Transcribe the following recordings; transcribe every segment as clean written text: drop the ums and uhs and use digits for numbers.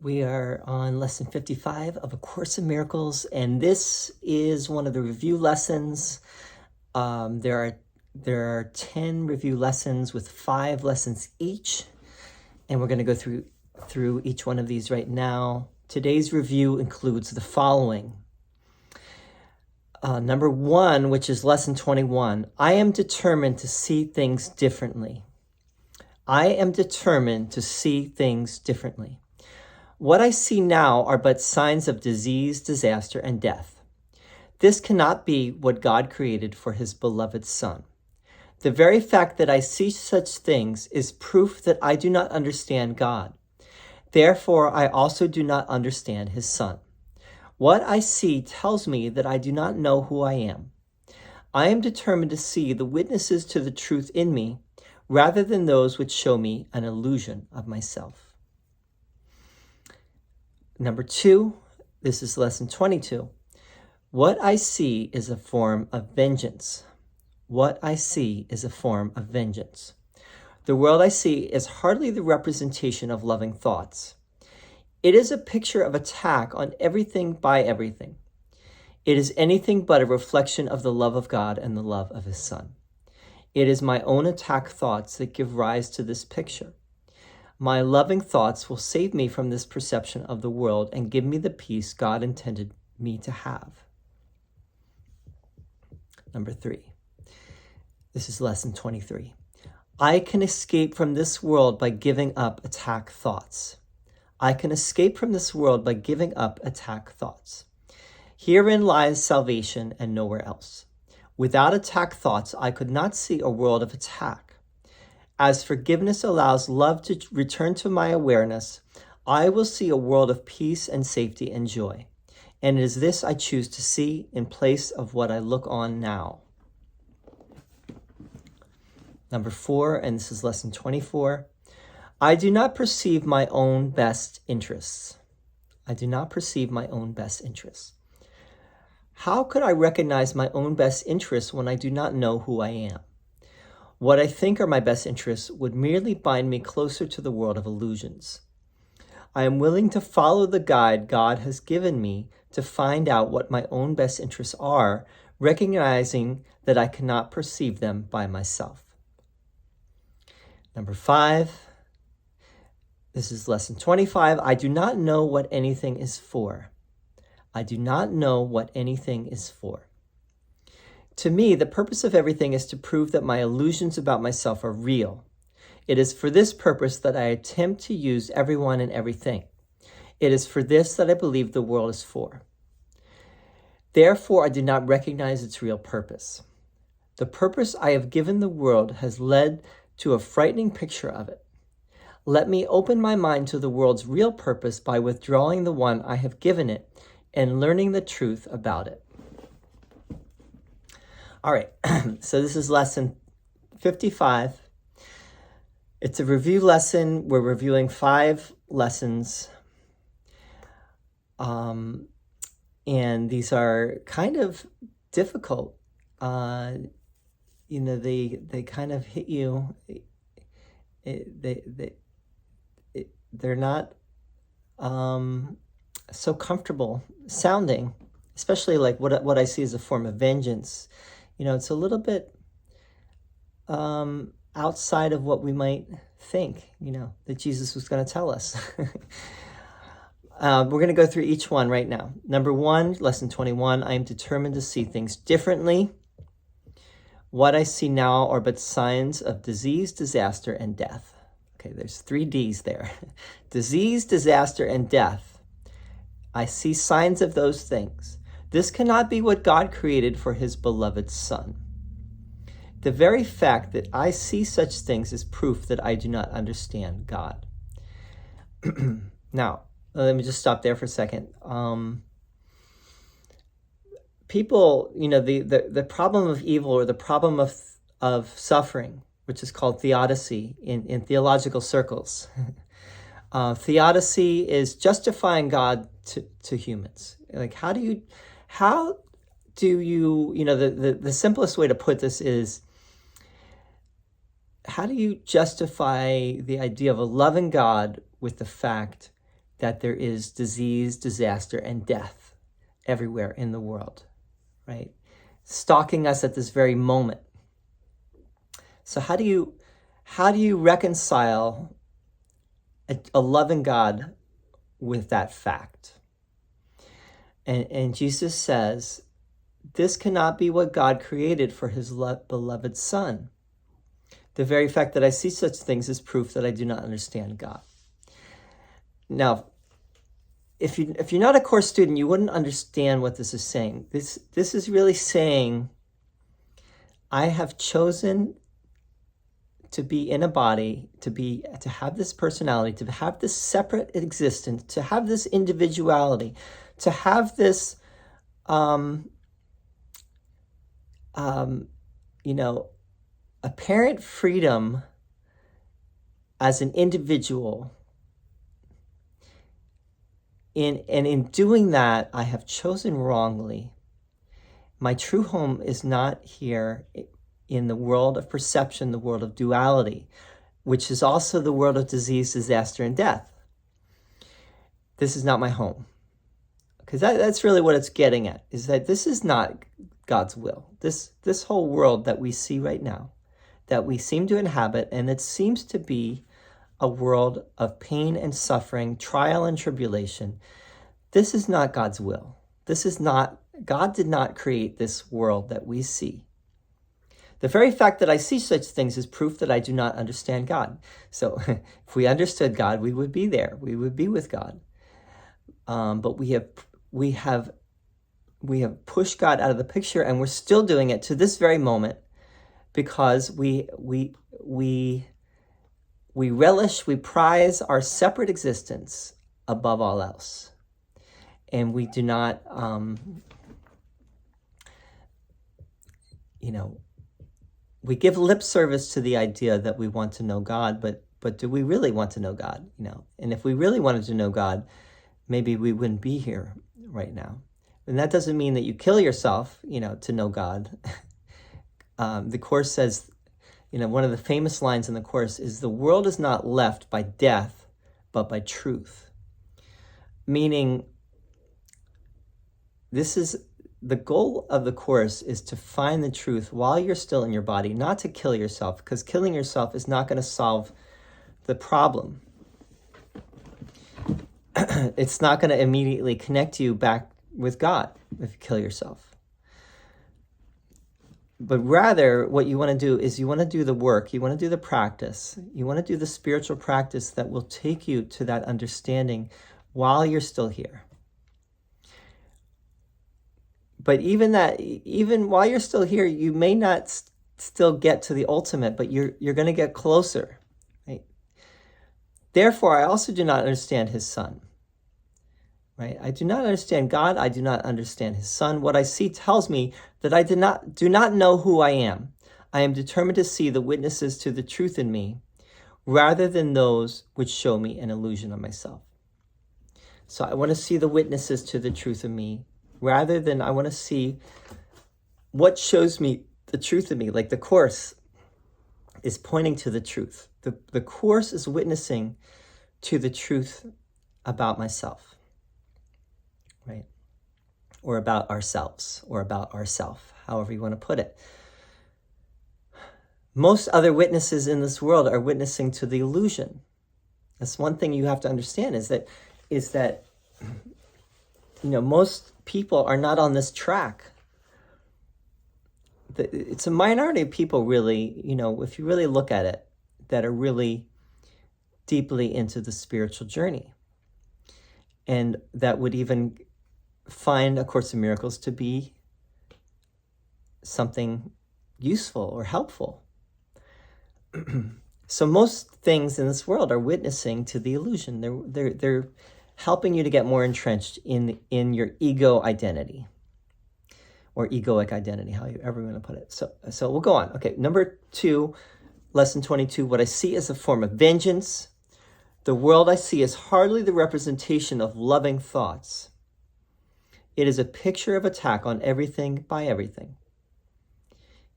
We are on lesson 55 of A Course in Miracles, and this is one of the review lessons. There are 10 review lessons with 5 lessons each, and we're going to go through each one of these right now. Today's review includes the following. Number 1, which is lesson 21, I am determined to see things differently. I am determined to see things differently. What I see now are but signs of disease, disaster, and death. This cannot be what God created for his beloved Son. The very fact that I see such things is proof that I do not understand God. Therefore, I also do not understand his Son. What I see tells me that I do not know who I am. I am determined to see the witnesses to the truth in me, rather than those which show me an illusion of myself. Number 2, this is lesson 22. What I see is a form of vengeance. What I see is a form of vengeance. The world I see is hardly the representation of loving thoughts. It is a picture of attack on everything by everything. It is anything but a reflection of the love of God and the love of his Son. It is my own attack thoughts that give rise to this picture. My loving thoughts will save me from this perception of the world and give me the peace God intended me to have. Number 3. This is lesson 23. I can escape from this world by giving up attack thoughts. I can escape from this world by giving up attack thoughts. Herein lies salvation and nowhere else. Without attack thoughts, I could not see a world of attack. As forgiveness allows love to return to my awareness, I will see a world of peace and safety and joy. And it is this I choose to see in place of what I look on now. Number 4, and this is lesson 24. I do not perceive my own best interests. I do not perceive my own best interests. How could I recognize my own best interests when I do not know who I am? What I think are my best interests would merely bind me closer to the world of illusions. I am willing to follow the guide God has given me to find out what my own best interests are, recognizing that I cannot perceive them by myself. Number 5, this is lesson 25. I do not know what anything is for. I do not know what anything is for. To me, the purpose of everything is to prove that my illusions about myself are real. It is for this purpose that I attempt to use everyone and everything. It is for this that I believe the world is for. Therefore, I do not recognize its real purpose. The purpose I have given the world has led to a frightening picture of it. Let me open my mind to the world's real purpose by withdrawing the one I have given it and learning the truth about it. All right, so this is lesson 55. It's a review lesson. We're reviewing 5 lessons. And these are kind of difficult. They kind of hit you. They're not so comfortable sounding, especially like what I see as a form of vengeance. It's a little bit outside of what we might think, that Jesus was going to tell us. We're going to go through each one right now. Number 1, lesson 21, I am determined to see things differently. What I see now are but signs of disease, disaster, and death. Okay, there's 3 D's there. Disease, disaster, and death. I see signs of those things. This cannot be what God created for his beloved Son. The very fact that I see such things is proof that I do not understand God. Now, let me just stop there for a second. People, the problem of evil, or the problem of suffering, which is called theodicy in theological circles. Theodicy is justifying God to humans. Like, how do you, the simplest way to put this is, how do you justify the idea of a loving God with the fact that there is disease, disaster, and death everywhere in the world, right? Stalking us at this very moment. So how do you reconcile a loving God with that fact? And Jesus says, this cannot be what God created for his beloved Son. The very fact that I see such things is proof that I do not understand God. Now, if you're not a course student, you wouldn't understand what this is saying. This is really saying, I have chosen to be in a body, to have this personality, to have this separate existence, to have this individuality, to have this, apparent freedom as an individual. In doing that, I have chosen wrongly. My true home is not here in the world of perception, the world of duality, which is also the world of disease, disaster, and death. This is not my home. Because that's really what it's getting at, is that this is not God's will. This whole world that we see right now, that we seem to inhabit, and it seems to be a world of pain and suffering, trial and tribulation. This is not God's will. God did not create this world that we see. The very fact that I see such things is proof that I do not understand God. So if we understood God, we would be there. We would be with God. But we have pushed God out of the picture, and we're still doing it to this very moment because we relish, we prize our separate existence above all else. And we do not, we give lip service to the idea that we want to know God, but do we really want to know God? And if we really wanted to know God, maybe we wouldn't be here right now. And that doesn't mean that you kill yourself, to know God. The Course says, one of the famous lines in the Course is, the world is not left by death, but by truth. Meaning, this is the goal of the Course, is to find the truth while you're still in your body, not to kill yourself, because killing yourself is not going to solve the problem. It's not going to immediately connect you back with God if you kill yourself. But rather, what you want to do is you want to do the work, you want to do the practice, you want to do the spiritual practice that will take you to that understanding while you're still here. But even while you're still here, you may not still get to the ultimate, but you're going to get closer. Right? Therefore, I also do not understand his Son. Right? I do not understand God. I do not understand his Son. What I see tells me that I do not know who I am. I am determined to see the witnesses to the truth in me, rather than those which show me an illusion of myself. So I want to see the witnesses to the truth in me, rather than I want to see what shows me the truth in me. Like the Course is pointing to the truth. The Course is witnessing to the truth about myself. Right? Or about ourselves, or about ourself, however you want to put it. Most other witnesses in this world are witnessing to the illusion. That's one thing you have to understand, is that most people are not on this track. It's a minority of people, really, if you really look at it, that are really deeply into the spiritual journey, and that would even find A Course in Miracles to be something useful or helpful. So most things in this world are witnessing to the illusion. They're helping you to get more entrenched in your ego identity, or egoic identity, however you want to put it. So we'll go on. Okay, number 2, lesson 22. What I see is a form of vengeance. The world I see is hardly the representation of loving thoughts. It is a picture of attack on everything by everything.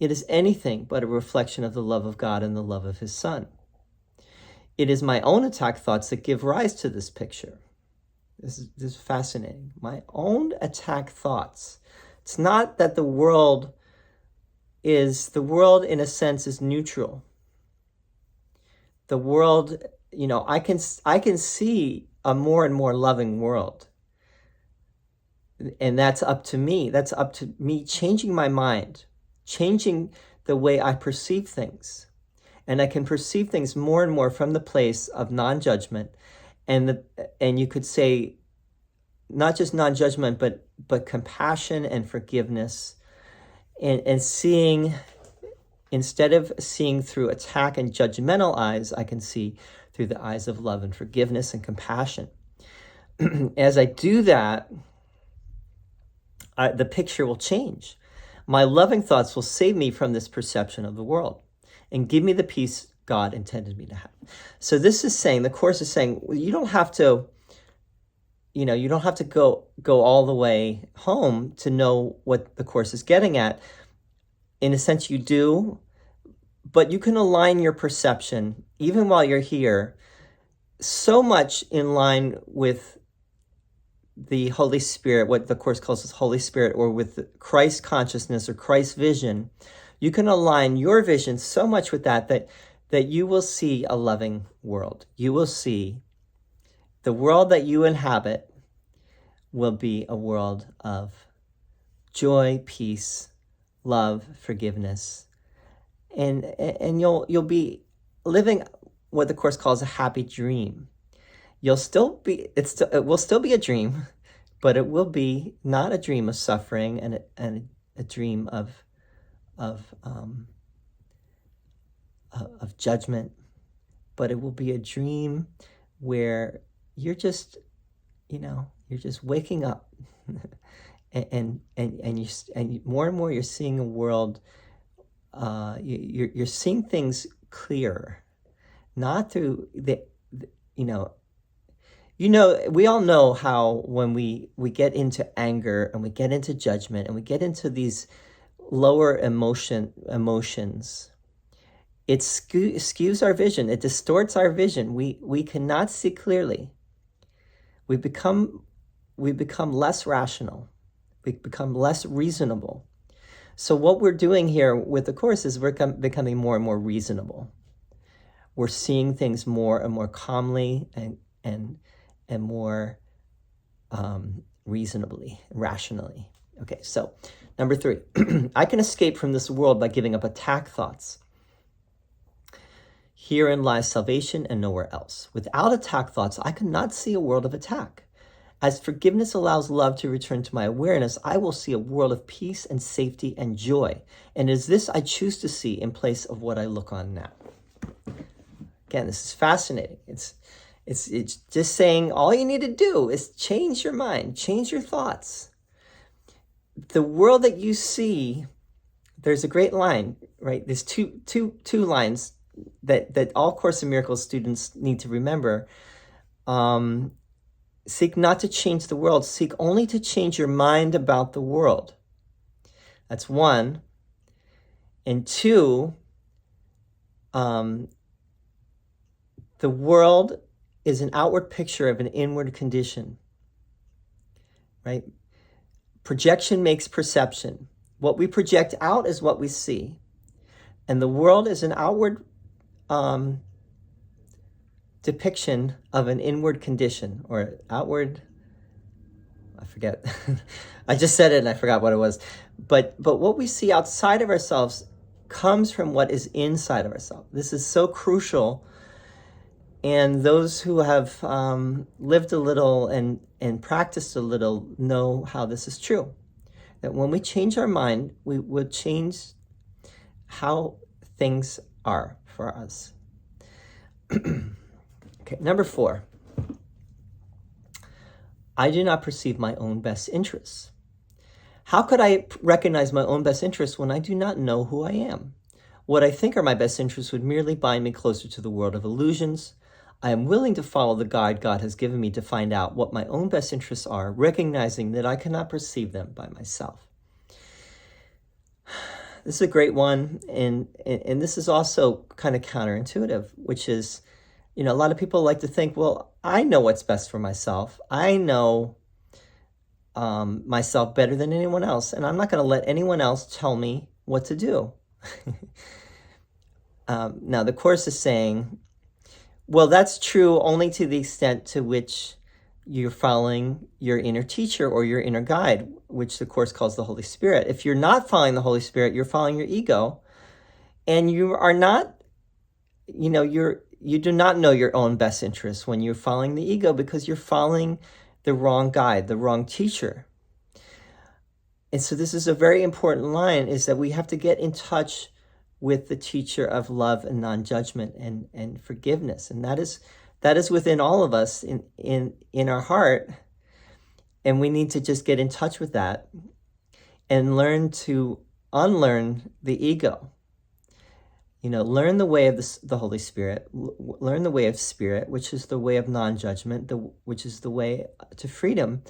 It is anything but a reflection of the love of God and the love of his Son. It is my own attack thoughts that give rise to this picture. This is fascinating. My own attack thoughts. It's not that the world in a sense is neutral. The world, I can see a more and more loving world. And that's up to me. That's up to me changing my mind, changing the way I perceive things. And I can perceive things more and more from the place of non-judgment. And you could say not just non-judgment, but compassion and forgiveness, and seeing, instead of seeing through attack and judgmental eyes, I can see through the eyes of love and forgiveness and compassion. As I do that, the picture will change. My loving thoughts will save me from this perception of the world and give me the peace God intended me to have. So this is saying, the Course is saying, you don't have to go all the way home to know what the Course is getting at. In a sense, you do, but you can align your perception, even while you're here, so much in line with the Holy Spirit, what the Course calls as Holy Spirit, or with Christ consciousness or Christ vision. You can align your vision so much with that you will see a loving world. You will see the world that you inhabit will be a world of joy, peace, love, forgiveness, and you'll be living what the Course calls a happy dream. It will still be a dream, but it will be not a dream of suffering and a dream of judgment, but it will be a dream where you're just waking up, and more and more you're seeing a world. You're seeing things clearer, not through we all know how when we get into anger and we get into judgment and we get into these lower emotions, it skews our vision. It distorts our vision. We cannot see clearly. We become less rational. We become less reasonable. So what we're doing here with the Course is we're becoming more and more reasonable. We're seeing things more and more calmly and more reasonably, rationally. Okay, so number 3, I can escape from this world by giving up attack thoughts. Herein lies salvation and nowhere else. Without attack thoughts, I cannot see a world of attack. As forgiveness allows love to return to my awareness, I will see a world of peace and safety and joy. And it is this I choose to see in place of what I look on now. Again, this is fascinating. It's just saying all you need to do is change your mind, change your thoughts. The world that you see, there's a great line, right? There's two lines that all Course in Miracles students need to remember. Seek not to change the world, seek only to change your mind about the world. That's 1. And 2, the world is an outward picture of an inward condition, right? Projection makes perception. What we project out is what we see. And the world is an outward depiction of an inward condition, or outward, I forget. I just said it and I forgot what it was. But what we see outside of ourselves comes from what is inside of ourselves. This is so crucial. And those who have lived a little and practiced a little know how this is true. That when we change our mind, we will change how things are for us. Okay, number 4. I do not perceive my own best interests. How could I recognize my own best interests when I do not know who I am? What I think are my best interests would merely bind me closer to the world of illusions. I am willing to follow the guide God has given me to find out what my own best interests are, recognizing that I cannot perceive them by myself. This is a great one, and this is also kind of counterintuitive, which is, a lot of people like to think, well, I know what's best for myself. I know myself better than anyone else, and I'm not going to let anyone else tell me what to do. Now, the Course is saying, well, that's true only to the extent to which you're following your inner teacher or your inner guide, which the Course calls the Holy Spirit. If you're not following the Holy Spirit, you're following your ego, and you are not, you do not know your own best interests when you're following the ego, because you're following the wrong guide, the wrong teacher. And so this is a very important line, is that we have to get in touch with the teacher of love and non-judgment and forgiveness. And that is within all of us in our heart. And we need to just get in touch with that and learn to unlearn the ego. Learn the way of the Holy Spirit, learn the way of spirit, which is the way of non-judgment, which is the way to freedom,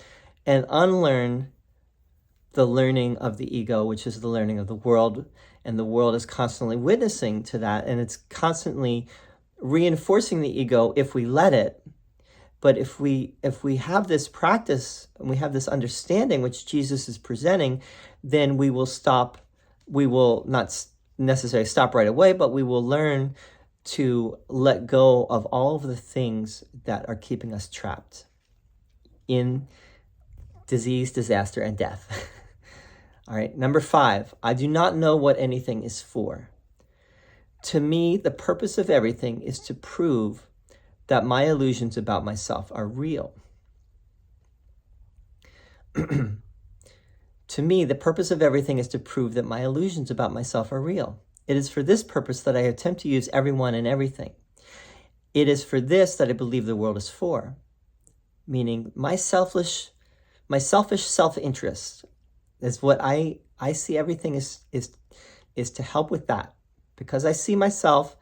and unlearn the learning of the ego, which is the learning of the world. And the world is constantly witnessing to that, and it's constantly reinforcing the ego if we let it. But if we have this practice and we have this understanding, which Jesus is presenting, then we will stop. We will not necessarily stop right away, but we will learn to let go of all of the things that are keeping us trapped in disease, disaster, and death. All right, number 5, I do not know what anything is for. To me, the purpose of everything is to prove that my illusions about myself are real. To me, the purpose of everything is to prove that my illusions about myself are real. It is for this purpose that I attempt to use everyone and everything. It is for this that I believe the world is for. Meaning, my selfish self-interest is what I see everything is to help with that. Because I see myself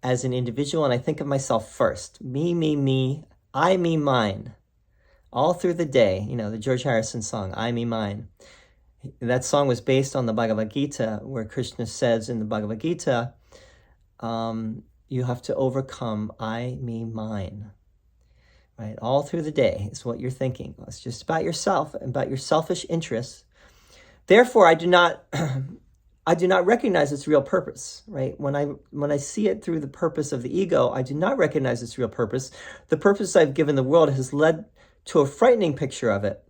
as an individual, and I think of myself first. Me, I, me, mine. All through the day, the George Harrison song, I, me, mine. That song was based on the Bhagavad Gita, where Krishna says in the Bhagavad Gita, you have to overcome I, me, mine. Right? All through the day is what you're thinking. It's just about yourself and about your selfish interests. Therefore, I do not recognize its real purpose, right? When I see it through the purpose of the ego, I do not recognize its real purpose. The purpose I've given the world has led to a frightening picture of it.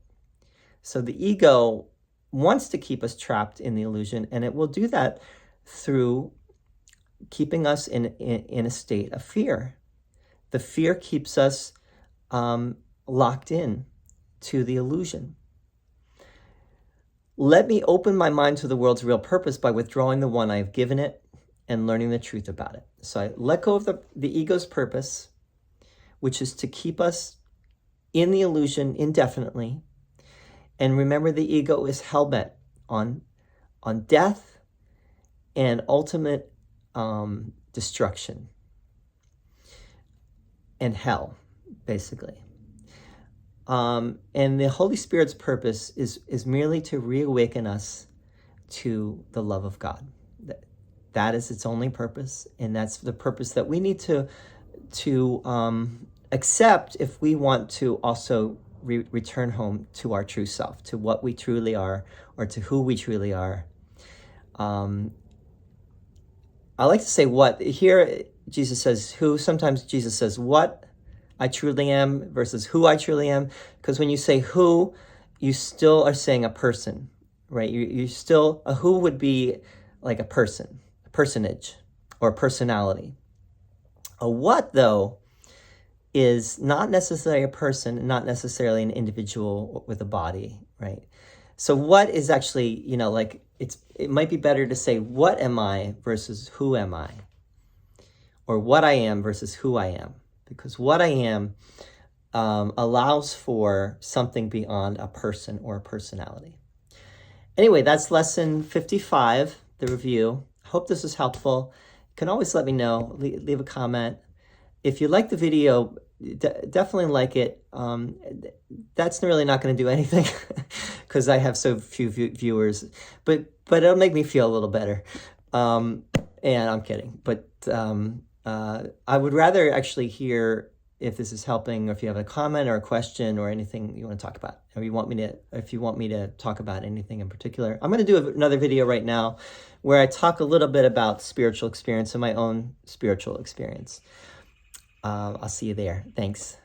So the ego wants to keep us trapped in the illusion, and it will do that through keeping us in a state of fear. The fear keeps us locked in to the illusion. Let me open my mind to the world's real purpose by withdrawing the one I have given it and learning the truth about it. So I let go of the ego's purpose, which is to keep us in the illusion indefinitely. And remember, the ego is hell-bent on death and ultimate destruction and hell, basically. And the Holy Spirit's purpose is merely to reawaken us to the love of God. That is its only purpose, and that's the purpose that we need to accept if we want to also return home to our true self, to what we truly are, or to who we truly are. I like to say what. Here Jesus says who. Sometimes Jesus says what I truly am versus who I truly am. Because when you say who, you still are saying a person, right? You still, a who would be like a person, a personage, or a personality. A what, though, is not necessarily a person, not necessarily an individual with a body, right? So what is actually, it might be better to say what am I versus who am I? Or what I am versus who I am. Because what I am allows for something beyond a person or a personality. Anyway, that's lesson 55, the review. Hope this was helpful. You can always let me know, leave a comment. If you like the video, definitely like it. That's really not going to do anything because I have so few viewers, but it'll make me feel a little better. And I'm kidding, but I would rather actually hear if this is helping, or if you have a comment or a question or anything you want to talk about, or if you want me to talk about anything in particular. I'm going to do another video right now where I talk a little bit about spiritual experience and my own spiritual experience. I'll see you there. Thanks.